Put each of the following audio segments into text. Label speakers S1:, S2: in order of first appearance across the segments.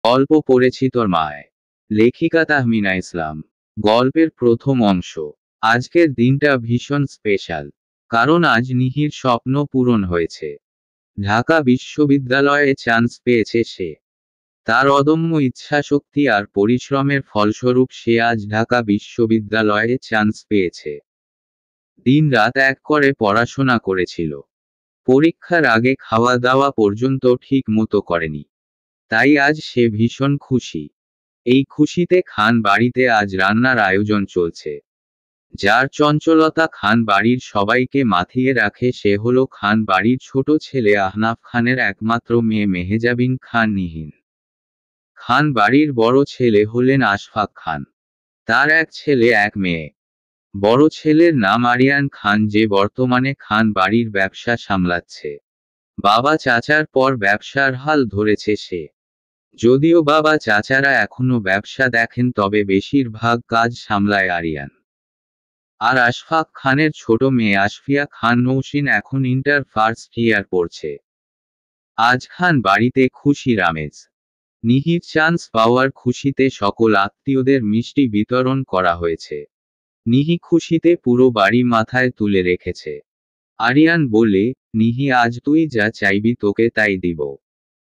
S1: গল্প পড়েছি তোর মায়। লেখিকা তাহমিনা ইসলাম। গল্পের প্রথম অংশ। আজকের দিনটা ভীষণ স্পেশাল, কারণ আজ নিহির স্বপ্ন পূরণ হয়েছে। ঢাকা বিশ্ববিদ্যালয়ে চান্স পেয়েছে সে। তার অদম্য ইচ্ছাশক্তি আর পরিশ্রমের ফলস্বরূপ সে আজ ঢাকা বিশ্ববিদ্যালয়ে চান্স পেয়েছে। দিন রাত এক করে পড়াশোনা করেছিল। পরীক্ষার আগে খাওয়া দাওয়া পর্যন্ত ঠিক মতো করেনি। তাই আজ সে ভীষণ খুশি। এই খুশিতে খান বাড়িতে আজ রান্নার আয়োজন চলছে। যার চঞ্চলতা খান বাড়ির সবাইকে মাথিয়ে রাখে সে হলো খান বাড়ির ছোট ছেলে আহনাফ খানের একমাত্র মেয়ে মেহেজাবিন খান নিহিন। খান বাড়ির বড় ছেলে হলেন আশফাক খান। তার এক ছেলে এক মেয়ে। বড় ছেলের নাম আরিয়ান খান, যে বর্তমানে খান বাড়ির ব্যবসা সামলাচ্ছে। বাবা চাচার পর ব্যবসার হাল ধরেছে সে। যদিও বাবা চাচারা এখনো ব্যবসা দেখেন, তবে বেশিরভাগ কাজ সামলায় আরিয়ান। আর আশফাক খানের ছোট মেয়ে আশফিয়া খান নৌশিন এখন ইন্টার ফার্স্ট ইয়ার পড়ছে। আজ খান বাড়িতে খুশির আমেজ। নিহির চান্স পাওয়ার খুশিতে সকল আত্মীয়দের মিষ্টি বিতরণ করা হয়েছে। নিহি খুশিতে পুরো বাড়ি মাথায় তুলে রেখেছে। আরিয়ান বলে, নিহি আজ তুই যা চাইবি তোকে তাই দিব।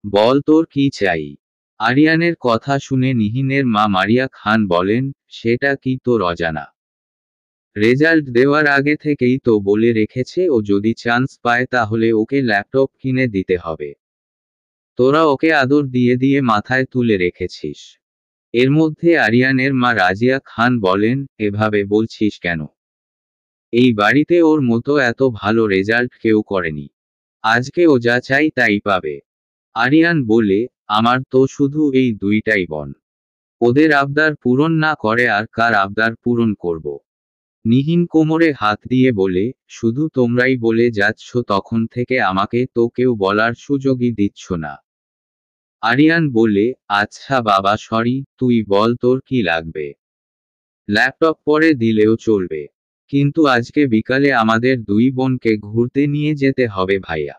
S1: বল তোর কি চাই। আরিয়ানের কথা শুনে নিহিনের মা মারিয়া খান বলেন, সেটা কি তোর অজানা? রেজাল্ট দেওয়ার আগে থেকেই তো বলে রেখেছে ও যদি চান্স পায় তাহলে ওকে ল্যাপটপ কিনে দিতে হবে। তোরা ওকে আদর দিয়ে দিয়ে মাথায় তুলে রেখেছিস। এর মধ্যে আরিয়ানের মা রাজিয়া খান বলেন, এভাবে বলছিস কেন? এই বাড়িতে ওর মতো এত ভালো রেজাল্ট কেউ করেনি। আজকে ও যা চাই তাই পাবে। আরিয়ান বলে, আমার তো শুধু এই দুইটাই বোন। ওদের আবদার পূরণ না করে আর কার আবদার পূরণ করব? নিহিন কোমরে হাত দিয়ে বলে, শুধু তোমরাই বলে যাচ্ছ, তখন থেকে আমাকে তো কেউ বলার সুযোগই দিচ্ছ না। আরিয়ান বলে, আচ্ছা বাবা সরি, তুই বল তোর কি লাগবে। ল্যাপটপ পরে দিলেও চলবে, কিন্তু আজকে বিকালে আমাদের দুই বোনকে ঘুরতে নিয়ে যেতে হবে ভাইয়া।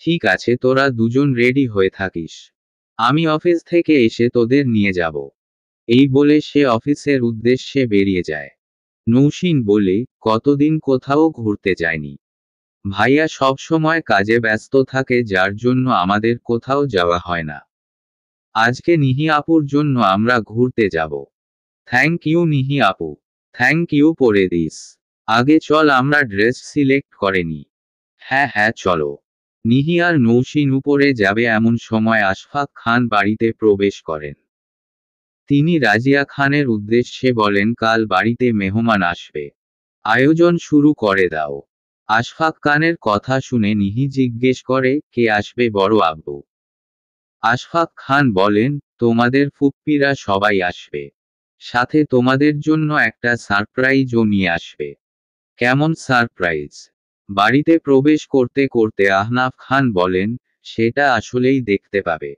S1: ঠিক আছে, তোরা দুজন রেডি হয়ে থাকিস। আমি অফিস থেকে এসে তোদের নিয়ে যাব। এই বলে সে অফিসের উদ্দেশ্যে বেরিয়ে যায়। নৌশিন বলে, কতদিন কোথাও ঘুরতে যায়নি। ভাইয়া সব সময় কাজে ব্যস্ত থাকে, যার জন্য আমাদের কোথাও যাওয়া হয় না। আজকে নিহি আপুর জন্য আমরা ঘুরতে যাব। থ্যাংক ইউ নিহি আপু। থ্যাংক ইউ, পরে দিস। আগে চল আমরা ড্রেস সিলেক্ট করে নিই। হ্যাঁ হ্যাঁ চলো। নিহি আর নৌশিন উপরে যাবে এমন সময় আশফাক খান বাড়িতে প্রবেশ করেন। তিনি রাজিয়া খানের উদ্দেশ্যে বলেন, কাল বাড়িতে মেহমান আসবে, আয়োজন শুরু করে দাও। আশফাক খানের কথা শুনে নিহি জিজ্ঞেস করে, কে আসবে বড় আব্বু? আশফাক খান বলেন, তোমাদের ফুপ্পিরা সবাই আসবে। সাথে তোমাদের জন্য একটা সারপ্রাইজও নিয়ে আসবে। কেমন সারপ্রাইজ? বাড়িতে প্রবেশ করতে করতে আহনাফ খান বলেন, সেটা আসলেই দেখতে পাবে।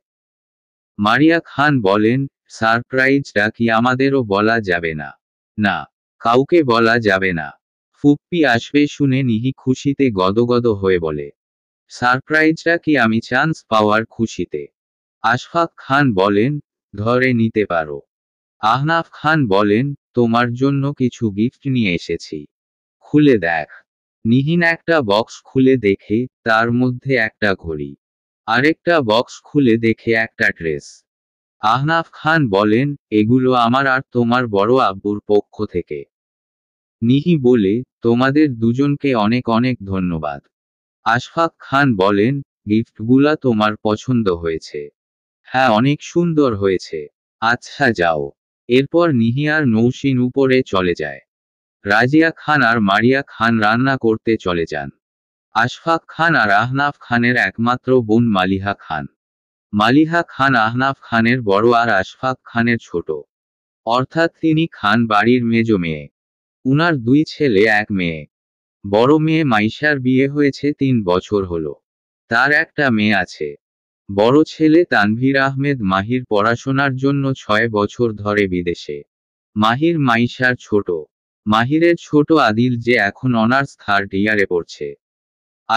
S1: মারিয়া খান বলেন, সারপ্রাইজটা কি আমাদেরও বলা যাবে না? না, কাউকে বলা যাবে না। ফুপ্পি আসবে শুনে নিহি খুশিতে গদগদ হয়ে বলে, সারপ্রাইজটা কি আমি চান্স পাওয়ার খুশিতে? আশফাক খান বলেন, ধরে নিতে পারো। আহনাফ খান বলেন, তোমার জন্য কিছু গিফট নিয়ে এসেছি, খুলে দেখ। নিহিন একটা বক্স খুলে দেখে, তার মধ্যে একটা ঘড়ি। আরেকটা বক্স খুলে দেখে একটা ড্রেস। আহনাফ খান বলেন, এগুলো আমার আর তোমার বড় আব্বুর পক্ষ থেকে। নিহি বলে, তোমাদের দুজনকে অনেক অনেক ধন্যবাদ। আশফাক খান বলেন, গিফটগুলা তোমার পছন্দ হয়েছে? হ্যাঁ, অনেক সুন্দর হয়েছে। আচ্ছা যাও। এরপর নিহি আর নৌশিন উপরে চলে যায়। রাজিয়া খান আর মারিয়া খান রান্না করতে চলে যান। আশফাক খান আর আহনাফ খানের একমাত্র বোন মালিহা খান। মালিহা খান আহনাফ খানের বড় আর আশফাক খানের ছোট। অর্থাৎ তিনি খান বাড়ির মেজ মেয়ে। উনার দুই ছেলে এক মেয়ে। বড় মেয়ে মাইশার বিয়ে হয়েছে 3 বছর হলো। তার একটা মেয়ে আছে। বড় ছেলে তানভীর আহমেদ মাহির পড়াশোনার জন্য 6 বছর ধরে বিদেশে। মাহির মাইশার ছোট। মাহিরের ছোট আদিল, যে এখন অনার্স 3rd ইয়ারে পড়ছে।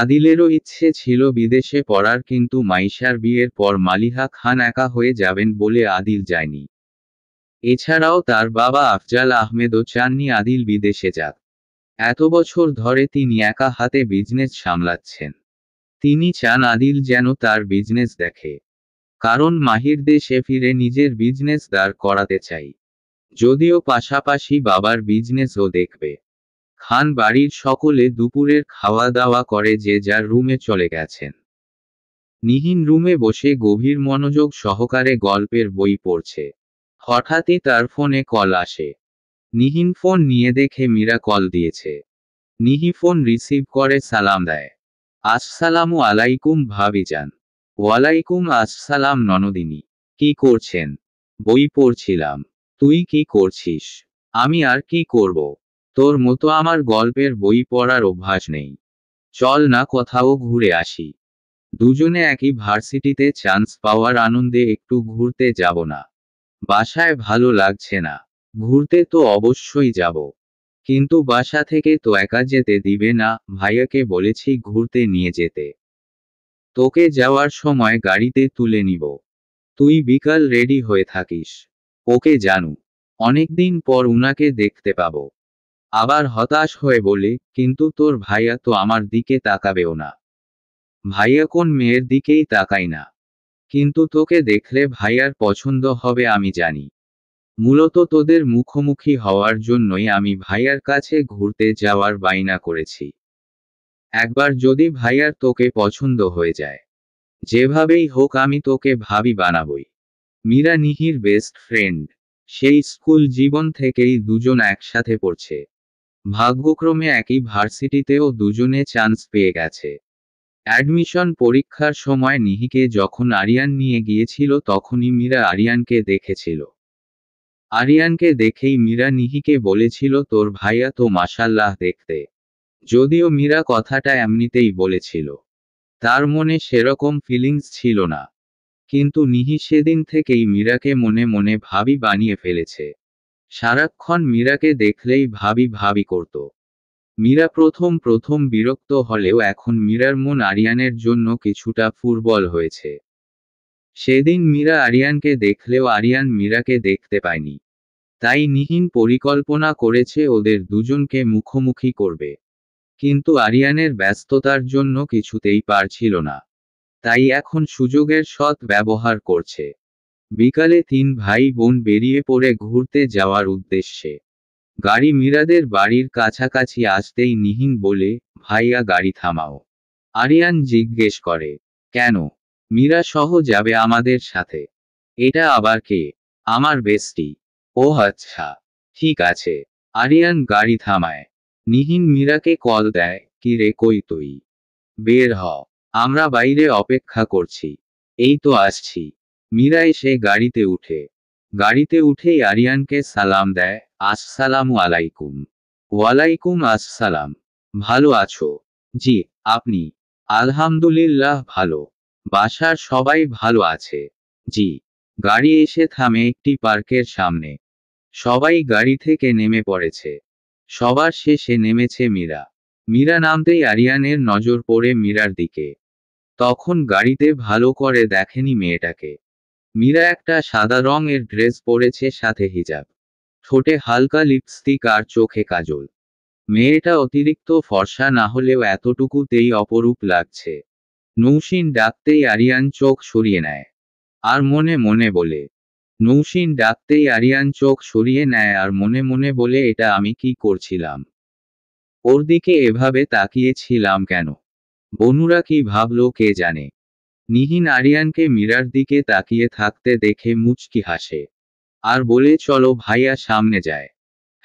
S1: আদিলেরও ইচ্ছে ছিল বিদেশে পড়ার, কিন্তু মাইশার বিয়ের পর মালিহা খান একা হয়ে যাবেন বলে আদিল যায়নি। এছাড়াও তার বাবা আফজাল আহমেদও চাননি আদিল বিদেশে যাক। এত বছর ধরে তিনি একা হাতে বিজনেস সামলাচ্ছেন। তিনি চান আদিল যেন তার বিজনেস দেখে, কারণ মাহির দেশে ফিরে নিজের বিজনেস দাঁড় করাতে চাই। যদিও পাশাপাশি বাবার বিজনেসও দেখবে। খান বাড়ির সকলে দুপুরের খাওয়া দাওয়া করে যে যার রুমে চলে গেছেন। নিহিন রুমে বসে গভীর মনোযোগ সহকারে গল্পের বই পড়ছে। হঠাৎই তার ফোনে কল আসে। নিহিন ফোন নিয়ে দেখে মীরা কল দিয়েছে। নিহি ফোন রিসিভ করে সালাম দেয়। আসসালামু আলাইকুম ভাবিজান। ওয়ালাইকুম আসসালাম ননদিনী। কি করছেন? বই পড়ছিলাম। তুই কি করছিস? আমি আর কি করব? তোর মতো আমার গল্পের বই পড়ার অভ্যাস নেই। চল না কোথাও ঘুরে আসি। দুজনে একই ভার্সিটিতে চান্স পাওয়ার আনন্দে একটু ঘুরতে যাব না? বাসায় ভালো লাগছে না। ঘুরতে তো অবশ্যই যাব, কিন্তু বাসা থেকে তো একা যেতে দিবে না। ভাইয়াকে বলেছি ঘুরতে নিয়ে যেতে। তোকে যাওয়ার সময় গাড়িতে তুলে নিব। তুই বিকাল রেডি হয়ে থাকিস। ওকে জানু। অনেকদিন পর উনাকে দেখতে পাবো। আবার হতাশ হয়ে বলে, কিন্তু তোর ভাইয়া তো আমার দিকে তাকাবেও না। ভাইয়া কোন মেয়ের দিকেই তাকাই না। কিন্তু তোকে দেখলে ভাইয়ার পছন্দ হবে আমি জানি। মূলত তোদের মুখোমুখি হওয়ার জন্যই আমি ভাইয়ার কাছে ঘুরতে যাওয়ার বায়না করেছি। একবার যদি ভাইয়ার তোকে পছন্দ হয়ে যায়, যেভাবেই হোক আমি তোকে ভাবি বানাবই। মীরা নিহির বেস্ট ফ্রেন্ড। সেই স্কুল জীবন থেকেই দুজন একসাথে পড়ছে। ভাগ্যক্রমে একই ভার্সিটিতেও দুজনে চান্স পেয়ে গেছে। অ্যাডমিশন পরীক্ষার সময় নিহিকে যখন আরিয়ান নিয়ে গিয়েছিল তখনই মীরা আরিয়ানকে দেখেছিল। আরিয়ানকে দেখেই মীরা নিহিকে বলেছিল তোর ভাইয়া তো মাশাল্লাহ দেখতে। যদিও মীরা কথাটা এমনিতেই বলেছিল, তার মনে সেরকম ফিলিংস ছিল না। কিন্তু নিহি সেদিন থেকেই মীরাকে মনে মনে ভাবি বানিয়ে ফেলেছে। সারাক্ষণ মীরাকে দেখলেই ভাবি ভাবি করত। মীরা প্রথম প্রথম বিরক্ত হলেও এখন মীরার মন আরিয়ানের জন্য কিছুটা ফুরবল হয়েছে। সেদিন মীরা আরিয়ানকে দেখলেও আরিয়ান মীরাকে দেখতে পায়নি। তাই নিহিন পরিকল্পনা করেছে ওদের দুজনকে মুখোমুখি করবে। কিন্তু আরিয়ানের ব্যস্ততার জন্য কিছুতেই পারছিল না। তাই এখন সুযোগের সৎ ব্যবহার করছে। বিকালে তিন ভাই বোন বেরিয়ে পড়ে ঘুরতে যাওয়ার উদ্দেশ্যে। গাড়ি মীরাদের বাড়ির কাছাকাছি আসতেই নিহিন বলে, ভাইয়া গাড়ি থামাও। আরিয়ান জিজ্ঞেস করে, কেন? মীরা সহ যাবে আমাদের সাথে। এটা আবার কে? আমার বেস্টি। ও আচ্ছা, ঠিক আছে। আরিয়ান গাড়ি থামায়। নিহিন মীরাকে কল দেয়, কি রে কই তুই? বের হ। আমরা বাইরে অপেক্ষা করছি। এই তো আসছি। মীরা এসে গাড়িতে উঠে। গাড়িতে উঠেই আরিয়ানকে সালাম দেয়, আসসালামু আলাইকুম। ওয়ালাইকুম আসসালাম। ভালো আছো? জি। আপনি? আলহামদুলিল্লাহ ভালো। বাসার সবাই ভালো আছে? জি। গাড়ি এসে থামে একটি পার্কের সামনে। সবাই গাড়ি থেকে নেমে পড়েছে। সবার শেষে নেমেছে মীরা। মীরা নামতেই আরিয়ানের নজর পড়ে মীরার দিকে। তখন গাড়িতে ভালো করে দেখেনি মেয়েটাকে। মীরা একটা সাদা রঙের ড্রেস পরেছে, সাথে হিজাব। ঠোঁটে হালকা লিপস্টিক আর চোখে কাজল। মেয়েটা অতিরিক্ত ফর্সা না হলেও এতটুকুতেই অপরূপ লাগছে। নৌশিন ডাকতেই আরিয়ান চোখ সরিয়ে নেয়। আর মনে মনে বলে, নৌশিন ডাকতেই আরিয়ান চোখ সরিয়ে নেয় আর মনে মনে বলে, এটা আমি কি করছিলাম? ওর দিকে এভাবে তাকিয়েছিলাম কেন? বনুরা কি ভাবলো কে জানে। নিহিন আরিয়ানকে মীরার দিকে তাকিয়ে থাকতে দেখে মুচকি হাসে। আর বলে, চলো ভাইয়া সামনে যায়।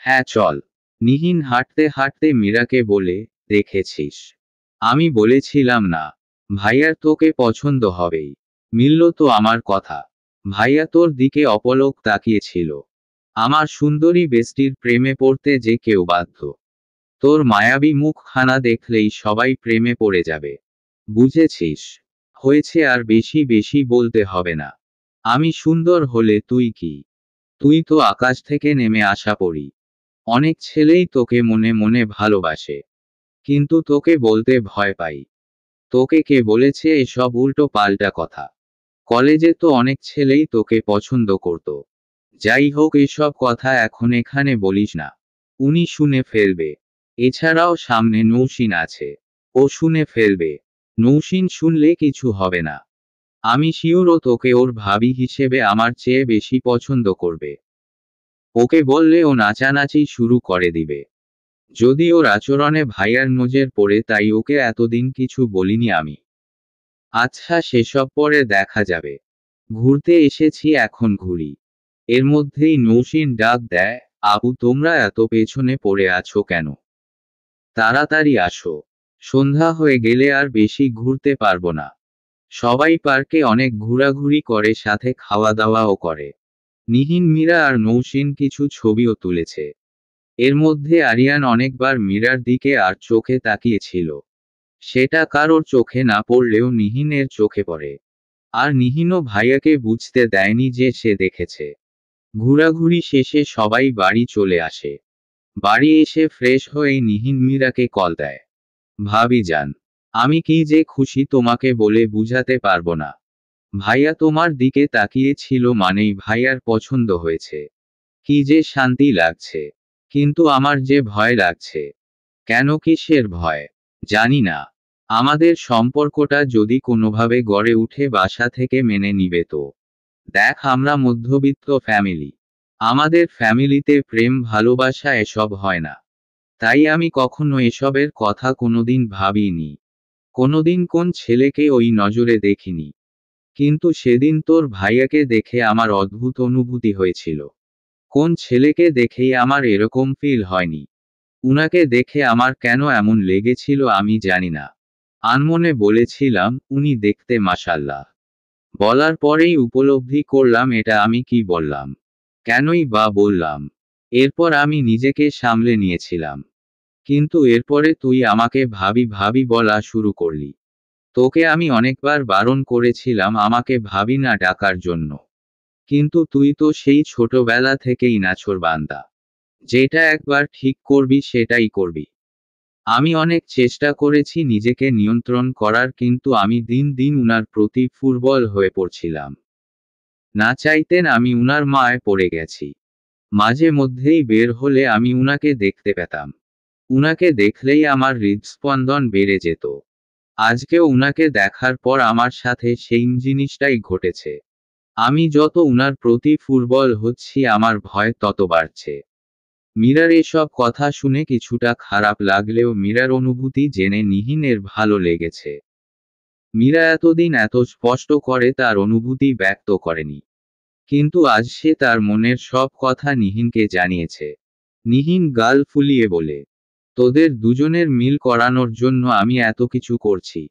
S1: হ্যাঁ চল। নিহিন হাঁটতে হাঁটতে মীরাকে বলে, দেখেছিস? আমি বলেছিলাম না ভাইয়ার তোকে পছন্দ হবেই। মিলল তো আমার কথা। ভাইয়া তোর দিকে অপলক তাকিয়েছিল। আমার সুন্দরী বেস্টির প্রেমে পড়তে যে কেউ বাধ্য। তোর মায়াবী মুখখানা দেখলেই সবাই প্রেমে পড়ে যাবে। বুঝেছিস? হয়েছে, আর বেশি বেশি বলতে হবে না। আমি সুন্দর হলে তুই কি? তুই তো আকাশ থেকে নেমে আসা পড়ি। অনেক ছেলেই তোকে মনে মনে ভালোবাসে, কিন্তু তোকে বলতে ভয় পাই। তোকে কে বলেছে এসব উল্টো পাল্টা কথা? কলেজে তো অনেক ছেলেই তোকে পছন্দ করত। যাই হোক, এসব কথা এখন এখানে বলিস না। উনি শুনে ফেলবে। এছাড়াও সামনে নৌসিন আছে, ও শুনে ফেলবে। নৌসিন শুনলে কিছু হবে না। আমি শিওর ও তোকে ওর ভাবি হিসেবে আমার চেয়ে বেশি পছন্দ করবে। ওকে বললে ও নাচানাচি শুরু করে দিবে। যদি ওর আচরণে ভাইয়ার নজর পড়ে, তাই ওকে এতদিন কিছু বলিনি আমি। আচ্ছা, সেসব পরে দেখা যাবে। ঘুরতে এসেছি, এখন ঘুরি। এর মধ্যেই নৌসিন ডাক দেয়, আবু তোমরা এত পেছনে পড়ে আছো কেন? তাড়াতাড়ি আসো। সন্ধ্যা হয়ে গেলে আর বেশি ঘুরতে পারবো না। সবাই পার্কে অনেক ঘোরাঘুরি করে, সাথে খাওয়া দাওয়াও করে। নিহিন, মীরা আর নৌসিন কিছু ছবিও তুলেছে। এর মধ্যে আরিয়ান অনেকবার মীরার দিকে আর চোখে তাকিয়েছিল। সেটা কারোর চোখে না পড়লেও নিহিনের চোখে পড়ে। আর নিহিনও ভাইয়াকে বুঝতে দেয়নি যে সে দেখেছে। ঘোরাঘুরি শেষে সবাই বাড়ি চলে আসে। বাড়ি এসে ফ্রেশ হয়ে নিহিন মীরাকে কল দেয়। ভাবি যান, আমি কি যে খুশি তোমাকে বলে বুঝাতে পারবো না। ভাইয়া তোমার দিকে তাকিয়ে ছিল মানেই ভাইয়ার পছন্দ হয়েছে। কি যে শান্তি লাগছে। কিন্তু আমার যে ভয় লাগছে। কেন, কিসের ভয়? জানি না। আমাদের সম্পর্কটা যদি কোনোভাবে গড়ে উঠে বাসা থেকে মেনে নিবে তো। দেখ, আমরা মধ্যবিত্ত ফ্যামিলি। আমাদের ফ্যামিলিতে প্রেম ভালোবাসা এসব হয় না। তাই আমি কখনো এসবের কথা কোনোদিন ভাবিনি। কোনোদিন কোন ছেলেকে ওই নজরে দেখিনি। কিন্তু সেদিন তোর ভাইয়াকে দেখে আমার অদ্ভুত অনুভূতি হয়েছিল। কোন ছেলেকে দেখেই আমার এরকম ফিল হয়নি। উনাকে দেখে আমার কেন এমন লেগেছিল আমি জানি না। আনমনে বলেছিলাম, উনি দেখতে মাশাআল্লাহ। বলার পরেই উপলব্ধি করলাম এটা আমি কি বললাম। কেনই বা বললাম। এরপর আমি নিজেকে সামলে নিয়েছিলাম। কিন্তু এরপরে তুই আমাকে ভাবি ভাবি বলা শুরু করলি। তোকে আমি অনেকবার বারণ করেছিলাম আমাকে ভাবি না ডাকার জন্য। কিন্তু তুই তো সেই ছোটবেলা থেকেই নাছোড়বান্দা। যেটা একবার ঠিক করবি সেটাই করবি। আমি অনেক চেষ্টা করেছি নিজেকে নিয়ন্ত্রণ করার, কিন্তু আমি দিন দিন উনার প্রতি দুর্বল হয়ে পড়ছিলাম। না চাইতেন আমি উনার মায়ায় পড়ে গেছি। মাঝে মধ্যেই বের হলে আমি উনাকে দেখতে পেতাম। উনাকে দেখলেই আমার হৃদস্পন্দন বেড়ে যেত। আজকেও উনাকে দেখার পর আমার সাথে সেই জিনিসটাই ঘটেছে। আমি যত উনার প্রতি দুর্বল হচ্ছি, আমার ভয় তত বাড়ছে। মীরার এসব কথা শুনে কিছুটা খারাপ লাগলেও মীরার অনুভূতি জেনে নিহিনের ভালো লেগেছে। মীরা এতদিন এত স্পষ্ট করে তার অনুভূতি ব্যক্ত করেনি। কিন্তু আজ সে তার মনের সব কথা নিহিনকে জানিয়েছে। নিহিন গাল ফুলিয়ে বলে, তোদের দুজনের মিল করানোর জন্য আমি এত কিছু করছি।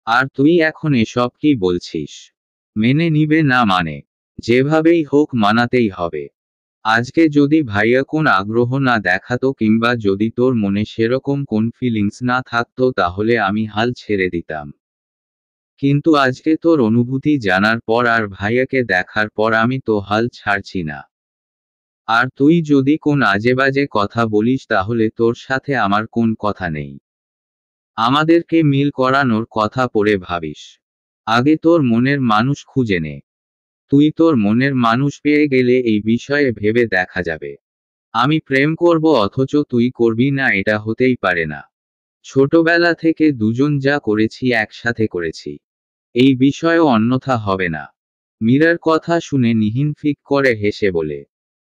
S1: আর তুই এখন এসব কি বলছিস? মেনে নিবে না মানে? যেভাবেই হোক মানাতেই হবে। আজকে যদি ভাইয়া কোন আগ্রহ না দেখাতো, কিংবা যদি তোর মনে সেরকম কোন ফিলিংস না থাকতো, তাহলে আমি হাল ছেড়ে দিতাম। কিন্তু আজকে তোর অনুভূতি জানার পর আর ভাইয়াকে দেখার পর আমি তো হাল ছাড়ছি না। আর তুই যদি কোন আজেবাজে কথা বলিস, তাহলে তোর সাথে আমার কোন কথা নেই। আমাদেরকে মিল করানোর কথা পরে ভাবিস। আগে তোর মনের মানুষ খুঁজে নে। তুই তোর মনের মানুষ পেয়ে গেলে এই বিষয়ে ভেবে দেখা যাবে। আমি প্রেম করব অথচ তুই করবি না, এটা হতেই পারে না। ছোটবেলা থেকে দুজন যা করেছি একসাথে করেছি। এই বিষয়েও অন্যথা হবে না। মীরার কথা শুনে নিহিন ফিক করে হেসে বলে,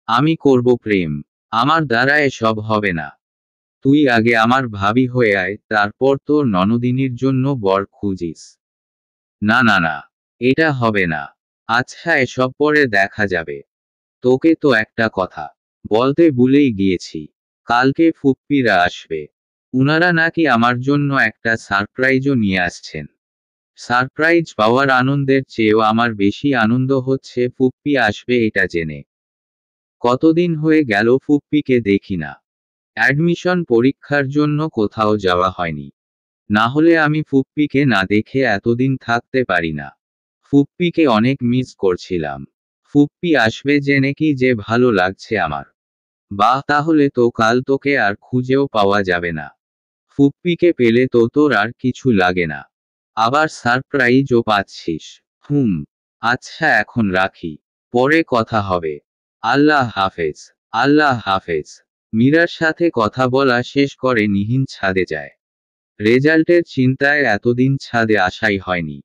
S1: আমি করব প্রেম। আমার দ্বারা এসব হবে না। তুই আগে আমার ভাবি হয়ে আয়, তারপর তোর ননদিনীর জন্য বর খুঁজিস। না না না, এটা হবে না। আচ্ছা, এসব পরে দেখা যাবে। তোকে তো একটা কথা বলতে ভুলেই গিয়েছি। কালকে ফুপ্পিরা আসবে। উনারা নাকি আমার জন্য একটা সারপ্রাইজও নিয়ে আসছেন। সারপ্রাইজ পাওয়ার আনন্দের চেয়েও আমার বেশি আনন্দ হচ্ছে ফুপ্পি আসবে এটা জেনে। কতদিন হয়ে গেল ফুপ্পিকে দেখি না। অ্যাডমিশন পরীক্ষার জন্য কোথাও যাওয়া হয়নি। না হলে আমি ফুপ্পিকে না দেখে এতদিন থাকতে পারি না। ফুপ্পিকে অনেক মিস করছিলাম। ফুপ্পি আসবে জেনে কি যে ভালো লাগছে আমার। বাহ, তাহলে তো কাল তোকে আর খুঁজেও পাওয়া যাবে না। ফুপ্পিকে পেলে তো তোর আর কিছু লাগে না। আবার সারপ্রাইজও পাচ্ছিস। আচ্ছা এখন রাখি, পরে কথা হবে। আল্লাহ হাফেজ। আল্লাহ হাফেজ। মীরার সাথে কথা বলা শেষ করে নিহিন ছাদে যায়। রেজাল্টের চিন্তায় এতদিন ছাদে আসাই হয়নি।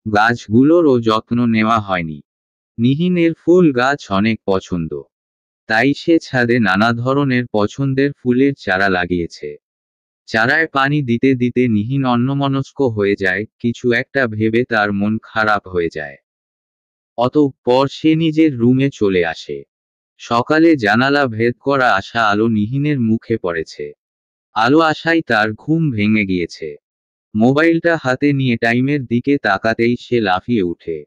S1: গাছগুলোরও যত্ন নেওয়া হয়নি। নিহিনের ফুল গাছ অনেক পছন্দ, তাই সে ছাদে নানা ধরনের পছন্দের ফুলের চারা লাগিয়েছে। চারায় পানি দিতে দিতে নিহিন অন্যমনস্ক হয়ে যায়, কিছু একটা ভেবে তার মন খারাপ হয়ে যায়। অতঃপর সে নিজের রুমে চলে আসে। সকালে জানালা ভেদ করা আসা আলো নিহিনের মুখে পড়েছে। আলো আসায় তার ঘুম ভেঙে গিয়েছে। মোবাইলটা হাতে নিয়ে টাইমের দিকে তাকাতেই সে লাফিয়ে উঠে।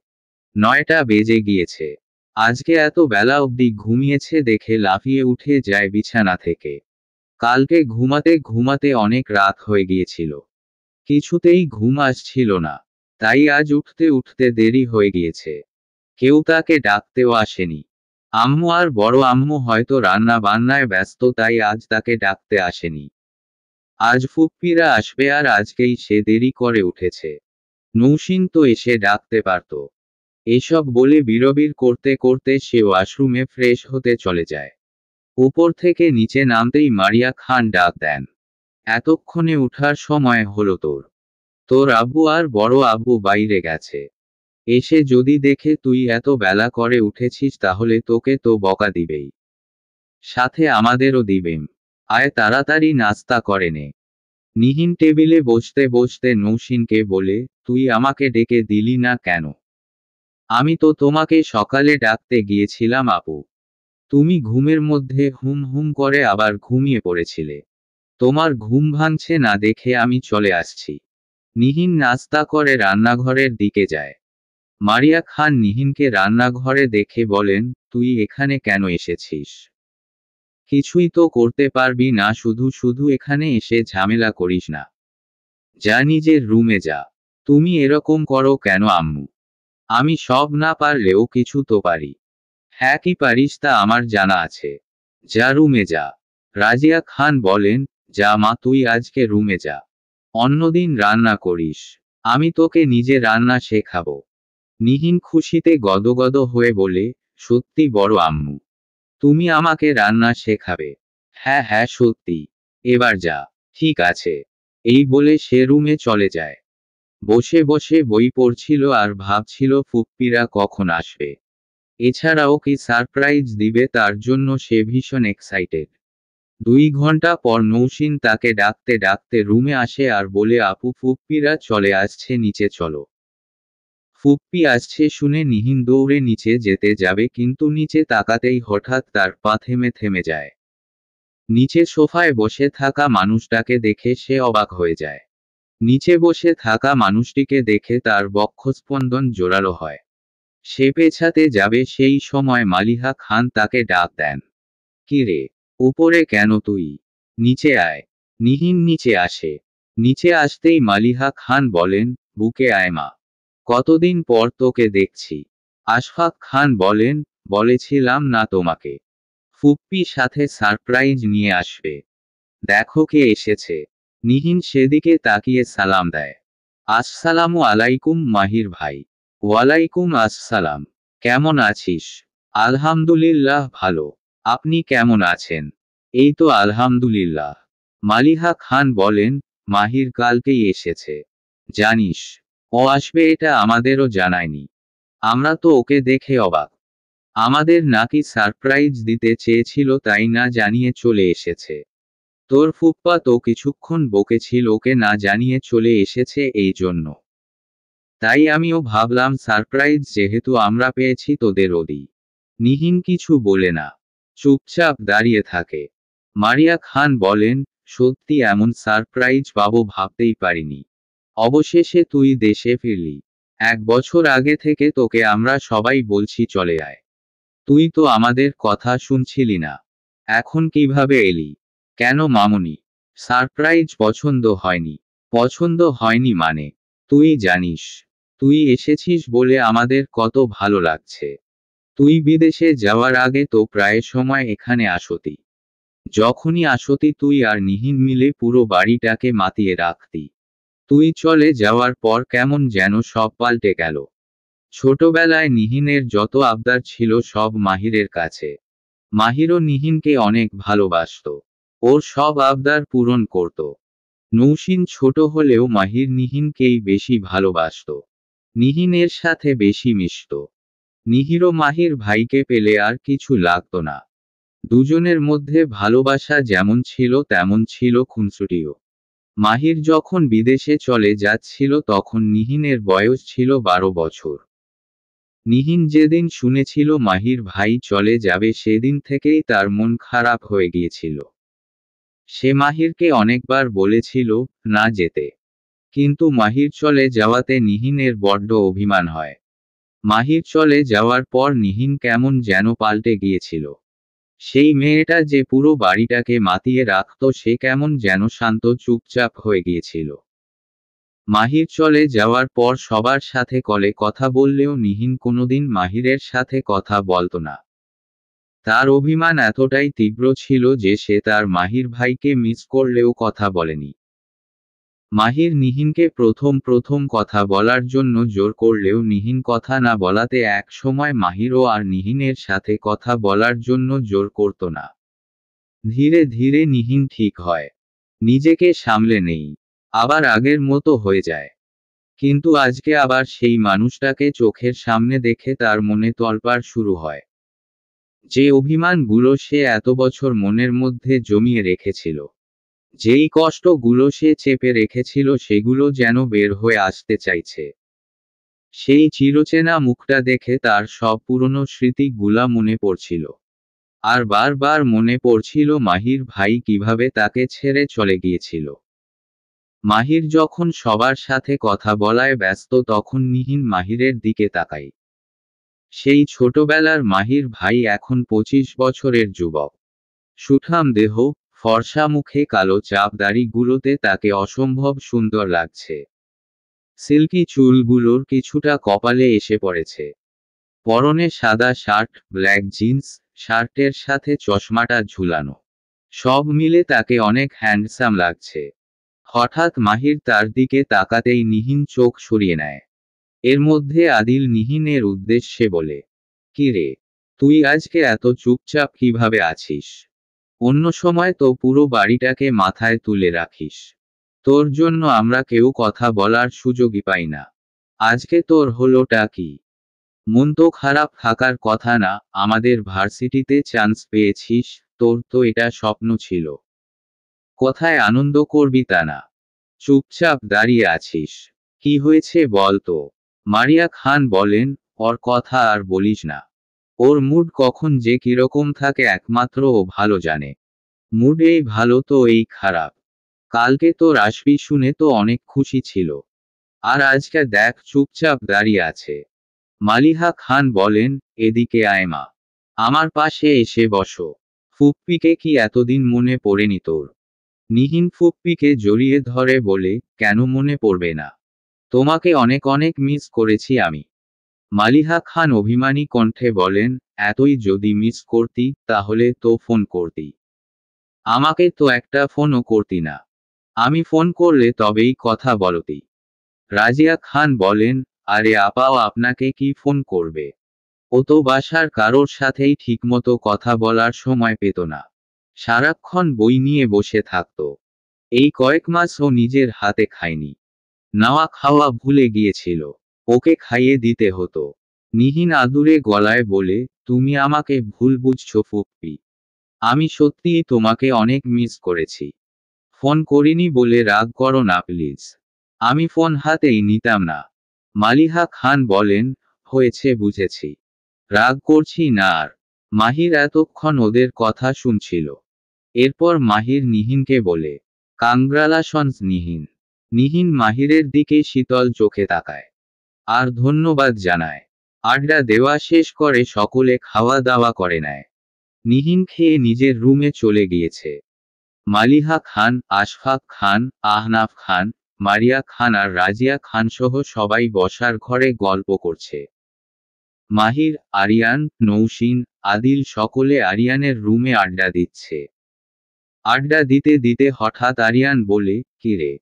S1: 9টা বেজে গিয়েছে। আজকে এত বেলা অবধি ঘুমিয়েছে দেখে লাফিয়ে উঠে যায় বিছানা থেকে। কালকে ঘুমাতে ঘুমাতে অনেক রাত হয়ে গিয়েছিল, কিছুতেই ঘুম আসছিল না। তাই আজ উঠতে উঠতে দেরি হয়ে গিয়েছে। কেউ তাকে ডাকতেও আসেনি। আম্মু আর বড় আম্মু হয়তো রান্না বান্নায় ব্যস্ত, তাই আজ তাকে ডাকতে আসেনি। আজ ফুপ্পিরা আসবে আর আজকেই সে দেরি করে উঠেছে। নৌসিন তো এসে ডাকতে পারত। এসব বলে বিড়বিড় করতে করতে সে ওয়াশরুমে ফ্রেশ হতে চলে যায়। উপর থেকে নিচে নামতেই মারিয়া খান ডাক দেন, এতক্ষণে উঠার সময় হলো তোর? তোর আব্বু আর বড় আব্বু বাইরে গেছে। এসে যদি দেখে তুই এত বেলা করে উঠেছিস তাহলে তোকে তো বকা দিবেই, সাথে আমাদেরও দিবেন। আয় তাড়াতাড়ি নাস্তা করে নে। নিহিন টেবিলে বসতে বসতে নৌসিনকে বলে, তুই আমাকে ডেকে দিলি না কেন? আমি তো তোমাকে সকালে ডাকতে গিয়েছিলাম আপু। তুমি ঘুমের মধ্যে হুম হুম করে আবার ঘুমিয়ে পড়েছিলে। তোমার ঘুম ভাঙছে না দেখে আমি চলে আসছি। নিহিন নাস্তা করে রান্নাঘরের দিকে যায়। মারিয়া খান নিহিনকে রান্নাঘরে দেখে বলেন, তুই এখানে কেন এসেছিস? কিছুই তো করতে পারবি না, শুধু শুধু এখানে এসে ঝামেলা করিস না। যা নিজের রুমে যা। তুমি এরকম করো কেন আম্মু? আমি সব না পারলেও কিছু তো পারি। হ্যাঁ কি পারিস তা আমার জানা আছে। যা রুমে যা। রাজিয়া খান বলেন, যা মা তুই আজকে রুমে যা। অন্যদিন রান্না করিস। আমি তোকে নিজে রান্না শেখাবো। নিহিন খুশিতে গদগদ হয়ে বলে, সত্যি বড় আম্মু? তুমি আমাকে রান্না শেখাবে? হ্যাঁ হ্যাঁ সত্যি। এবার যা। ঠিক আছে। এই বলে সে রুমে চলে যায়। বসে বসে বই পড়ছিল আর ভাবছিল ফুপ্পিরা কখন আসবে। এছাড়াও কি সারপ্রাইজ দিবে তার জন্য সে ভীষণ এক্সাইটেড। 2 ঘন্টা পর নৌসিন তাকে ডাকতে ডাকতে রুমে আসে আর বলে, আপু ফুপ্পিরা চলে আসছে, নিচে চলো। ফুপ্পি আসছে শুনে নিহিন দৌড়ে নিচে যেতে যাবে, কিন্তু নিচে তাকাতেই হঠাৎ তার পা থেমে থেমে যায়। নিচে সোফায় বসে থাকা মানুষটাকে দেখে সে অবাক হয়ে যায়। নিচে বসে থাকা মানুষটিকে দেখে তার বক্ষস্পন্দন জোরালো হয়। সে পেছাতে যাবে সেই সময় মালিহা খান তাকে ডাক দেন, কি রে, উপরে কেন তুই? নিচে আয়। নিহিন নিচে আসে। নিচে আসতেই মালিহা খান বলেন, বুকে আয় মা। কতদিন পর তোকে দেখছি। আশফাক খান বলেন, বলেছিলাম না তোমাকে, ফুপ্পি সাথে সারপ্রাইজ নিয়ে আসবে। দেখো কে এসেছে। নিহিন সেদিকে তাকিয়ে সালাম দেয়। আসসালামু আলাইকুম মাহির ভাই। ওয়ালাইকুম আসসালাম। কেমন আছিস? আলহামদুলিল্লাহ ভালো। আপনি কেমন আছেন? এই তো আলহামদুলিল্লাহ। মালিহা খান বলেন, মাহির কালকেই এসেছে। জানিস, ও আসবে এটা আমাদেরও জানায়নি। আমরা তো ওকে দেখে অবাক। আমাদের নাকি সারপ্রাইজ দিতে চেয়েছিল, তাই না জানিয়ে চলে এসেছে। তোর ফুপ্পা তো কিছুক্ষণ বকেছিল ওকে না জানিয়ে চলে এসেছে এই জন্য। তাই আমিও ভাবলাম সারপ্রাইজ যেহেতু আমরা পেয়েছি তোদেরও দিই। নিহিন কিছু বলে না, চুপচাপ দাঁড়িয়ে থাকে। মারিয়া খান বলেন, সত্যি এমন সারপ্রাইজ পাবো ভাবতেই পারিনি। অবশেষে তুই দেশে ফিরলি। 1 বছর আগে থেকে তোকে আমরা সবাই বলছি চলে আয়। তুই তো আমাদের কথা শুনছিলি না। এখন কিভাবে এলি? কেন মামুনি? সারপ্রাইজ পছন্দ হয়নি? পছন্দ হয়নি মানে? তুই জানিস, তুই এসেছিস বলে আমাদের কত ভালো লাগছে। তুই বিদেশে যাওয়ার আগে তো প্রায় সময় এখানে আসতি। যখনই আসতি তুই আর নিহিন মিলে পুরো বাড়িটাকে মাতিয়ে রাখতি। তুই চলে যাওয়ার পর কেমন যেন সব পাল্টে গেল। ছোটবেলায় নিহিনের যত আবদার ছিল সব মাহিরের কাছে। মাহিরও নিহিনকে অনেক ভালোবাসতো। ওর সব আবদার পূরণ করত। নৌসিন ছোট হলেও মাহির নিহিনকেই বেশি ভালোবাসতো। নিহিনের সাথে বেশি মিশত। নিহিরও মাহির ভাইকে পেলে আর কিছু লাগতো না। দুজনের মধ্যে ভালোবাসা যেমন ছিল তেমন ছিল খুনসুটিও। মাহির যখন বিদেশে চলে যাচ্ছিল তখন নিহিনের বয়স ছিল 12 বছর। নিহিন যেদিন শুনেছিল মাহির ভাই চলে যাবে সেদিন থেকেই তার মন খারাপ হয়ে গিয়েছিল। সে মাহিরকে অনেকবার বলেছিল না যেতে, কিন্তু মাহির চলে যাওয়াতে নিহিনের বড্ড অভিমান হয়। মাহির চলে যাওয়ার পর নিহিন কেমন যেন পাল্টে গিয়েছিল। সেই মেয়েটা যে পুরো বাড়িটাকে মাতিয়ে রাখত সে কেমন যেন শান্ত চুপচাপ হয়ে গিয়েছিল। মাহির চলে যাওয়ার পর সবার সাথে কলে কথা বললেও নিহিন কোনোদিন মাহিরের সাথে কথা বলতো না। তার অভিমান এতটাই তীব্র ছিল যে সে তার মাহির ভাইকে মিস করলেও কথা বলেনি। মাহির নিহিনকে প্রথম প্রথম কথা বলার জন্য জোর করলেও নিহিন কথা না বলাতে এক সময় মাহিরও আর নিহিনের সাথে কথা বলার জন্য জোর করত না। ধীরে ধীরে নিহিন ঠিক হয়, নিজেকে সামলে নেই, আবার আগের মতো হয়ে যায়। কিন্তু আজকে আবার সেই মানুষটাকে চোখের সামনে দেখে তার মনে তোলপাড় শুরু হয়। যে অভিমানগুলো সে এত বছর মনের মধ্যে জমিয়ে রেখেছিল, যেই কষ্টগুলো সে চেপে রেখেছিল সেগুলো যেন বের হয়ে আসতে চাইছে। সেই চিরচেনা মুখটা দেখে তার সব পুরনো স্মৃতিগুলা মনে পড়ছিল। আর বারবার মনে পড়ছিল মাহির ভাই কিভাবে তাকে ছেড়ে চলে গিয়েছিল। মাহির যখন সবার সাথে কথা বলায় ব্যস্ত তখন নিহিন মাহিরের দিকে তাকায়। সেই ছোটবেলার মাহির ভাই এখন 25 বছরের যুবক। সুঠাম দেহ, ফর্সা মুখে কালো চাপ দাড়িগুলোতে তাকে অসম্ভব সুন্দর লাগছে। সিল্কি চুলগুলোর কিছুটা কপালে এসে পড়েছে। পরনে সাদা শার্ট, ব্ল্যাক জিন্স, শার্টের সাথে চশমাটা ঝুলানো। সব মিলে তাকে অনেক হ্যান্ডসাম লাগছে। হঠাৎ মাহির তার দিকে তাকাতেই নিহিন চোখ সরিয়ে নেয়। এর মধ্যে আদিল নিহিনের উদ্দেশ্যে বলে, কি রে, তুই আজকে এত চুপচাপ কিভাবে আছিস? অন্য সময় তো পুরো বাড়িটাকে মাথায় তুলে রাখিস। তোর জন্য আমরা কেউ কথা বলার সুযোগই পাই না। আজকে তোর হলোটা কি? মন তো খারাপ থাকার কথা না, আমাদের ভার্সিটিতে চান্স পেয়েছিস, তোর তো এটা স্বপ্ন ছিল। কোথায় আনন্দ করবি তা না, চুপচাপ দাঁড়িয়ে আছিস। কি হয়েছে বল তো? মারিয়া খান বলেন, ওর কথা আর বলিস না। ওর মুড কখন যে কিরকম থাকে একমাত্র ও ভালো জানে। মুড এই ভালো তো এই খারাপ। কালকে তোর আসবি শুনে তো অনেক খুশি ছিল, আর আজকে দেখ চুপচাপ দাঁড়িয়ে আছে। মালিহা খান বলেন, এদিকে আয় মা, আমার পাশে এসে বসো। ফুপ্পিকে কি এতদিন মনে পড়েনি তোর? নিহিন ফুপ্পিকে জড়িয়ে ধরে বলে, কেন মনে পড়বে না? তোমাকে অনেক অনেক মিস করেছি আমি। মালিহা খান অভিমানী কণ্ঠে বলেন, এতই যদি মিস করতি তাহলে তো ফোন করতি। আমাকে তো একটা ফোনও করতি না। আমি ফোন করলে তবেই কথা বলতি। রাজিয়া খান বলেন, আরে আপাও আপনাকে কি ফোন করবে? ও তো বাসার কারোর সাথেই ঠিকমতো কথা বলার সময় পেত না। সারাক্ষণ বই নিয়ে বসে থাকত। এই কয়েক মাস ও নিজের হাতে খায়নি। নাওয়া খাওয়া ভুলে গিয়েছিল। ওকে খাইয়ে দিতে হতো। নিহিন আদুরে গলায় বলে, তুমি আমাকে ভুল বুঝছো ফুপ্পি। আমি সত্যিই তোমাকে অনেক মিস করেছি। ফোন করিনি বলে রাগ করো না প্লিজ। আমি ফোন হাতেই নিতাম না। মালিহা খান বলেন, হয়েছে বুঝেছি। রাগ করছি না আর। মাহির এতক্ষণ ওদের কথা শুনছিল। এরপর মাহির নিহিনকে বলে, কাংগ্রালাশনস নিহিন। নিহিন মাহিরের দিকে শীতল চোখে তাকায় আর ধন্যবাদ জানায়। আড্ডা দেওয়া শেষ করে সকলে খাওয়া দাওয়া করে নেয়। নিহিন খেয়ে নিজের রুমে চলে গিয়েছে। মালিহা খান, আশফাক খান, আহনাফ খান, মারিয়া খান আর রাজিয়া খান সহ সবাই বসার ঘরে গল্প করছে। মাহির, আরিয়ান, নৌসিন, আদিল সকলে আরিয়ানের রুমে আড্ডা দিচ্ছে। আড্ডা দিতে দিতে হঠাৎ আরিয়ান বলে, কি রে,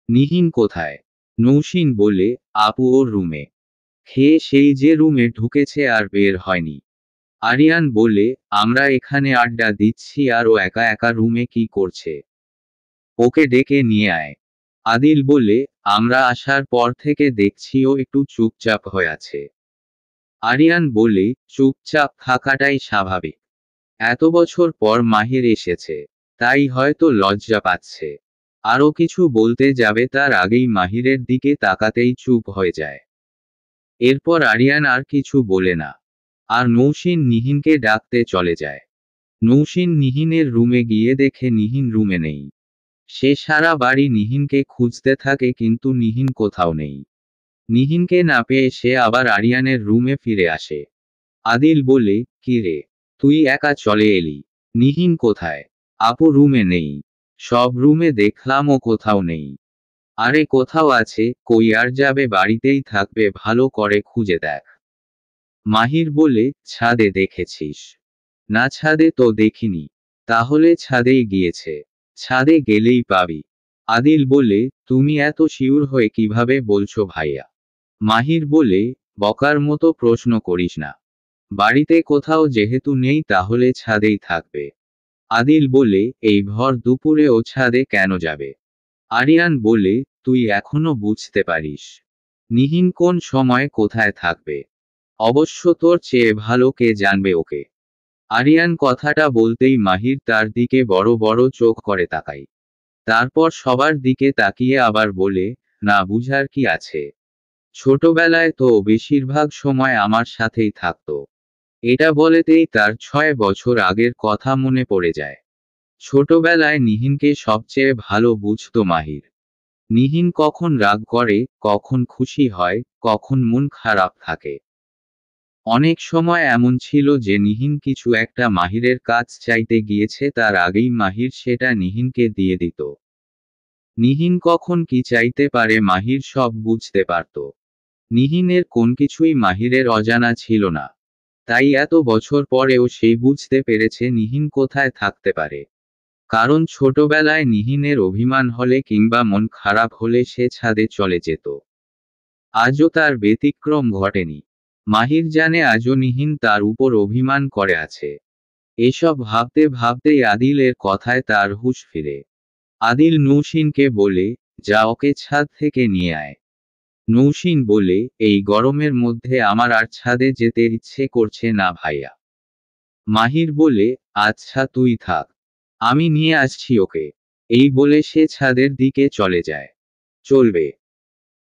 S1: নিহিন কোথায়? নৌসিন বলে, আপু ওর রুমে। খেয়ে সেই যে রুমে ঢুকেছে আর বের হয়নি। আরিয়ান বলে, আমরা এখানে আড্ডা দিচ্ছি আর ও একা একা রুমে কি করছে? ওকে ডেকে নিয়ে আয়। আদিল বলে, আমরা আসার পর থেকে দেখছি ও একটু চুপচাপ হয়ে আছে। আরিয়ান বলে, চুপচাপ থাকাটাই স্বাভাবিক। এত বছর পর মাহির এসেছে, তাই হয়তো লজ্জা পাচ্ছে। আরও কিছু বলতে যাবে তার আগেই মাহিরের দিকে তাকাতেই চুপ হয়ে যায়। এরপর আরিয়ান আর কিছু বলে না। আর নৌসিন নিহিনকে ডাকতে চলে যায়। নৌসিন নিহিনের রুমে গিয়ে দেখে নিহিন রুমে নেই। সে সারা বাড়ি নিহিনকে খুঁজতে থাকে কিন্তু নিহিন কোথাও নেই। নিহিনকে না পেয়ে সে আবার আরিয়ানের রুমে ফিরে আসে। আদিল বলে, কি রে, তুই একা চলে এলি? নিহিন কোথায়? আপু রুমে নেই। সব রুমে দেখলাম ও কোথাও নেই। আরে কোথাও আছে, কই আর যাবে, বাড়িতেই থাকবে, ভালো করে খুঁজে দেখ। মাহির বলে, ছাদে দেখেছিস? না ছাদে তো দেখিনি। তাহলে ছাদেই গিয়েছে। ছাদে গেলেই পাবি। আদিল বলে, তুমি এত শিওর হয়ে কিভাবে বলছো ভাইয়া? মাহির বলে, বকার মতো প্রশ্ন করিস না। বাড়িতে কোথাও যেহেতু নেই তাহলে ছাদেই থাকবে। আদিল বলে, এই ভর দুপুরে ও ছাদে কেন যাবে? আরিয়ান বলে, তুই এখনো বুঝতে পারিস? নিহিন কোন সময় কোথায় থাকবে? অবশ্য তোর চেয়ে ভালো কে জানবে ওকে। আরিয়ান কথাটা বলতেই মাহির তার দিকে বড় বড় চোখ করে তাকায়। তারপর সবার দিকে তাকিয়ে আবার বলে, না বুঝার কি আছে? ছোটবেলায় তো বেশিরভাগ সময় আমার সাথেই থাকতো। এটা বলেতেই তার 6 বছর আগের কথা মনে পড়ে যায়। ছোটবেলায় নিহিনকে সবচেয়ে ভালো বুঝতো মাহির। নিহিন কখন রাগ করে, কখন খুশি হয়, কখন মন খারাপ থাকে। অনেক সময় এমন ছিল যে নিহিন কিছু একটা মাহিরের কাছ চাইতে গিয়েছে, তার আগেই মাহির সেটা নিহিনকে দিয়ে দিত। নিহিন কখন কি চাইতে পারে মাহির সব বুঝতে পারত। নিহিনের কোন কিছুই মাহিরের অজানা ছিল না। তাই এত বছর পরেও সেই বুঝতে পেরেছে নিহিন কোথায় থাকতে পারে। কারণ ছোটবেলায় নিহিনের অভিমান হলে কিংবা মন খারাপ হলে সে ছাদে চলে যেত। আজও তার ব্যতিক্রম ঘটেনি। মাহির জানে আজও নিহিন তার উপর অভিমান করে আছে। এসব ভাবতে ভাবতেই আদিলের কথায় তার হুঁশ ফিরে। আদিল নৌসিনকে বলে, যা ওকে ছাদ থেকে নিয়ে আয়। নৌসিন বলে, এই গরমের মধ্যে আমার আর ছাদে যেতে ইচ্ছে করছে না ভাইয়া। মাহির বলে, আচ্ছা তুই থাক, আমি নিয়ে আসছি ওকে। এই বলে সে ছাদের দিকে চলে যায়। চলবে।